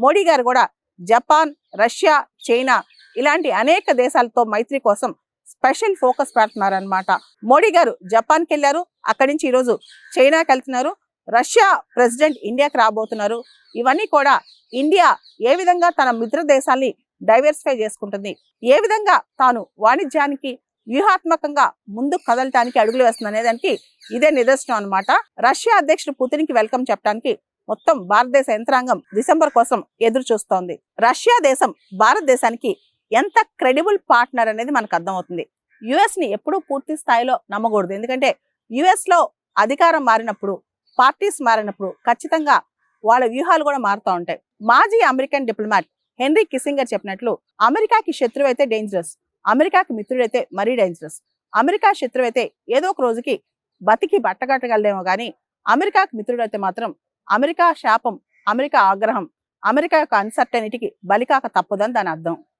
మోడీ గారు కూడా Japan, Russia, China ఇలాంటి అనేక దేశాలతో మైత్రి కోసం స్పెషల్ ఫోకస్ పెడుతున్నారన్నమాట. మోడీ గారు జపాన్కి వెళ్ళారు, అక్కడి నుంచి ఈరోజు చైనాకి వెళ్తున్నారు, రష్యా ప్రెసిడెంట్ ఇండియాకి రాబోతున్నారు. ఇవన్నీ కూడా ఇండియా ఏ విధంగా తన మిత్ర దేశాల్ని డైవర్సిఫై చేసుకుంటుంది, ఏ విధంగా తాను వాణిజ్యానికి వ్యూహాత్మకంగా ముందు కదలటానికి అడుగులు వేస్తుంది అనే దానికి ఇదే నిదర్శనం అన్నమాట. రష్యా అధ్యక్షుడు పుతిన్కి వెల్కమ్ చెప్పడానికి మొత్తం భారతదేశ యంత్రాంగం డిసెంబర్ కోసం ఎదురు చూస్తోంది. రష్యా దేశం భారతదేశానికి ఎంత క్రెడిబుల్ పార్ట్నర్ అనేది మనకు అర్థమవుతుంది. యుఎస్ ని ఎప్పుడూ పూర్తి స్థాయిలో నమ్మకూడదు. ఎందుకంటే యుఎస్ లో అధికారం మారినప్పుడు, పార్టీస్ మారినప్పుడు ఖచ్చితంగా వాళ్ళ వ్యూహాలు కూడా మారుతూ ఉంటాయి. మాజీ అమెరికన్ డిప్లొమాట్ హెన్రీ కిస్సింగర్ చెప్పినట్లు, అమెరికాకి శత్రువు అయితే డేంజరస్, అమెరికాకి మిత్రుడైతే మరీ డేంజరస్. అమెరికా శత్రువు అయితే ఏదో ఒక రోజుకి బతికి బట్టగట్టగలడేమో కానీ అమెరికాకి మిత్రుడైతే మాత్రం అమెరికా శాపం, అమెరికా ఆగ్రహం, అమెరికా యొక్క అన్సర్టనిటీకి బలికాక తప్పదని దాని అర్థం.